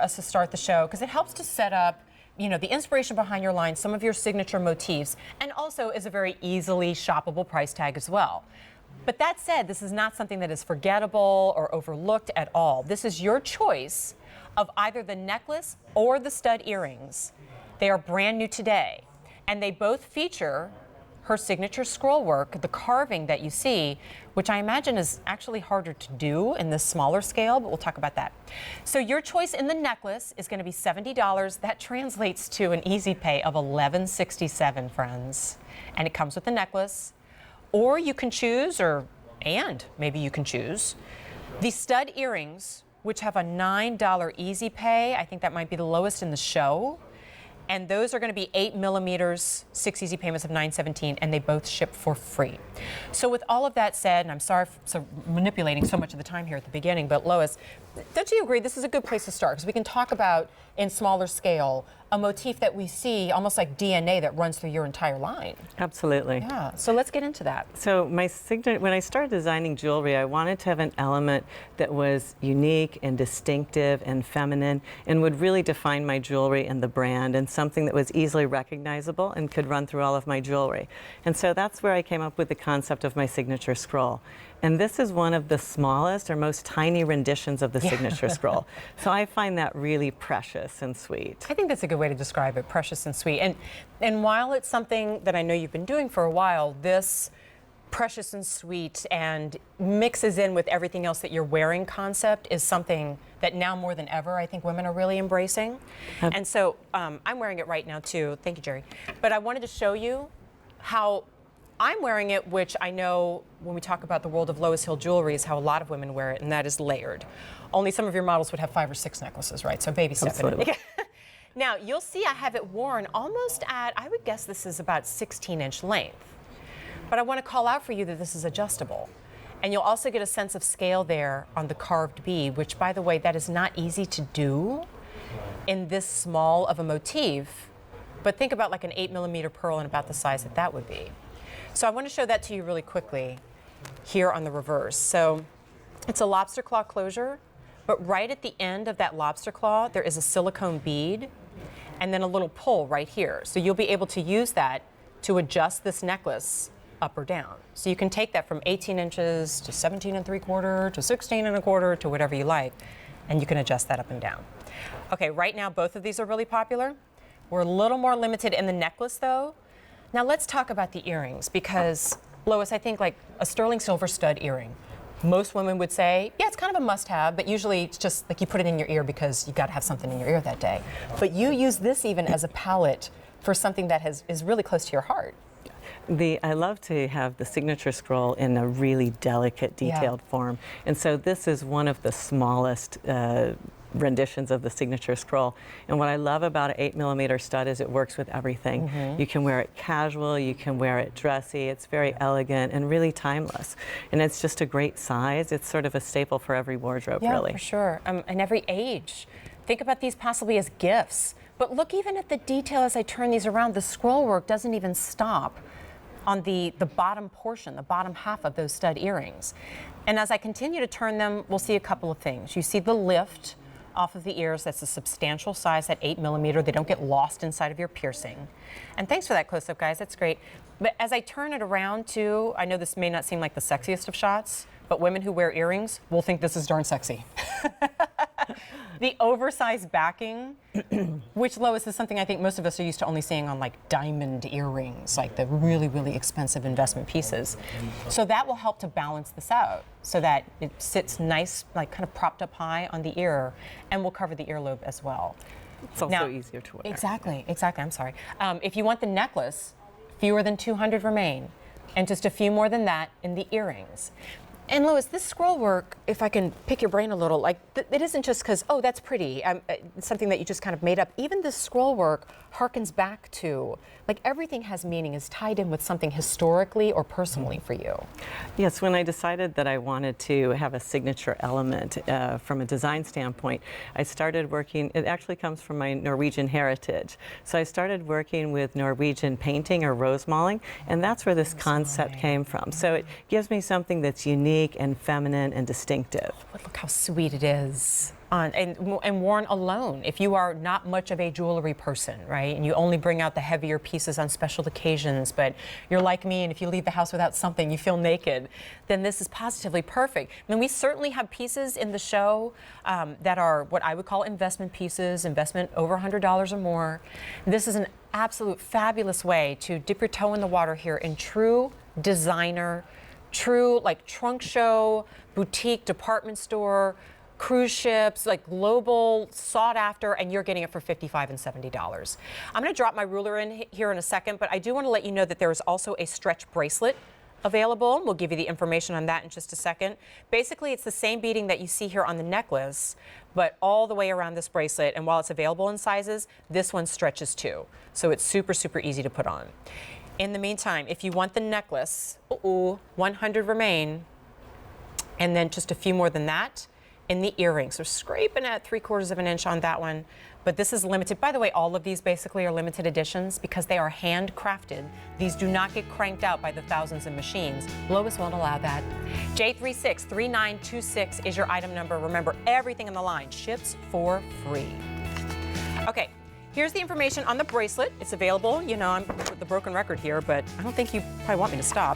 us to start the show because it helps to set up, you know, the inspiration behind your line, some of your signature motifs, and also is a very easily shoppable price tag as well. But that said, this is not something that is forgettable or overlooked at all. This is your choice of either the necklace or the stud earrings. They are brand new today, and they both feature her signature scroll work, the carving that you see, which I imagine is actually harder to do in this smaller scale, but we'll talk about that. So your choice in the necklace is going to be $70. That translates to an easy pay of $11.67, friends. And it comes with the necklace. Or you can choose, maybe you can choose, the stud earrings, which have a $9 easy pay. I think that might be the lowest in the show. And those are going to be 8 millimeters, 6 easy payments of $9.17, and they both ship for free. So with all of that said, and I'm sorry for manipulating so much of the time here at the beginning, but Lois, don't you agree this is a good place to start? Because we can talk about, in smaller scale, a motif that we see almost like DNA that runs through your entire line. Absolutely. Yeah, so let's get into that. So when I started designing jewelry, I wanted to have an element that was unique and distinctive and feminine and would really define my jewelry and the brand, and something that was easily recognizable and could run through all of my jewelry. And so that's where I came up with the concept of my signature scroll. And this is one of the smallest or most tiny renditions of the signature scroll. So I find that really precious and sweet. I think that's a good way to describe it, precious and sweet. And while it's something that I know you've been doing for a while, this precious and sweet and mixes in with everything else that you're wearing concept is something that now more than ever I think women are really embracing. And so I'm wearing it right now too. Thank you, Jerry. But I wanted to show you how I'm wearing it, which I know when we talk about the world of Lois Hill jewelry is how a lot of women wear it, and that is layered. Only some of your models would have 5 or 6 necklaces, right? So baby step in. Now, you'll see I have it worn almost at, I would guess this is about 16-inch length. But I want to call out for you that this is adjustable. And you'll also get a sense of scale there on the carved bead, which, by the way, that is not easy to do in this small of a motif. But think about like an 8 millimeter pearl and about the size that that would be. So I want to show that to you really quickly here on the reverse. So it's a lobster claw closure, but right at the end of that lobster claw, there is a silicone bead and then a little pull right here. So you'll be able to use that to adjust this necklace up or down. So you can take that from 18 inches to 17 3/4 to 16 1/4 to whatever you like, and you can adjust that up and down. Okay, right now both of these are really popular. We're a little more limited in the necklace though. Now let's talk about the earrings, because Lois, I think like a sterling silver stud earring, most women would say, yeah, it's kind of a must-have, but usually it's just like you put it in your ear because you got to have something in your ear that day. But you use this even as a palette for something that is really close to your heart. I love to have the signature scroll in a really delicate, detailed form. And so this is one of the smallest renditions of the signature scroll. And what I love about an 8 millimeter stud is it works with everything. You can wear it casual, you can wear it dressy, it's very elegant and really timeless. And it's just a great size. It's sort of a staple for every wardrobe, really. Yeah, for sure. And every age. Think about these possibly as gifts. But look even at the detail as I turn these around. The scroll work doesn't even stop on the bottom portion, the bottom half of those stud earrings. And as I continue to turn them, we'll see a couple of things. You see the lift off of the ears. That's a substantial size at 8 millimeter. They don't get lost inside of your piercing. And thanks for that close-up, guys. That's great. But as I turn it around too, I know this may not seem like the sexiest of shots, but women who wear earrings will think this is darn sexy. The oversized backing, which, Lois, is something I think most of us are used to only seeing on like diamond earrings, like the really, really expensive investment pieces. So that will help to balance this out so that it sits nice, like kind of propped up high on the ear, and will cover the earlobe as well. It's also easier to wear. Exactly, I'm sorry. If you want the necklace, fewer than 200 remain, and just a few more than that in the earrings. And Lois, this scroll work, if I can pick your brain a little, like it isn't just because, oh, that's pretty, it's something that you just kind of made up. Even this scroll work harkens back to, like everything has meaning, is tied in with something historically or personally for you. Yes, when I decided that I wanted to have a signature element from a design standpoint, I started working, it actually comes from my Norwegian heritage. So I started working with Norwegian painting or rose mauling, and that's where this concept came from. So it gives me something that's unique and feminine and distinctive. But look how sweet it is. and worn alone. If you are not much of a jewelry person, right, and you only bring out the heavier pieces on special occasions, but you're like me, and if you leave the house without something, you feel naked, then this is positively perfect. I mean, we certainly have pieces in the show that are what I would call investment pieces, investment over $100 or more. This is an absolute fabulous way to dip your toe in the water here in true designer, true like trunk show, boutique, department store, cruise ships, like global, sought after, and you're getting it for $55 and $70. I'm going to drop my ruler in here in a second, but I do want to let you know that there is also a stretch bracelet available. We'll give you the information on that in just a second. Basically, it's the same beading that you see here on the necklace, but all the way around this bracelet. And while it's available in sizes, this one stretches too. So it's super, super easy to put on. In the meantime, if you want the necklace, 100 remain, and then just a few more than that in the earrings. So scraping at 3/4 of an inch on that one. But this is limited. By the way, all of these basically are limited editions because they are handcrafted. These do not get cranked out by the thousands of machines. Lois won't allow that. J363926 is your item number. Remember, everything in the line ships for free. Okay. Here's the information on the bracelet. It's available. You know, I'm with the broken record here, but I don't think you probably want me to stop.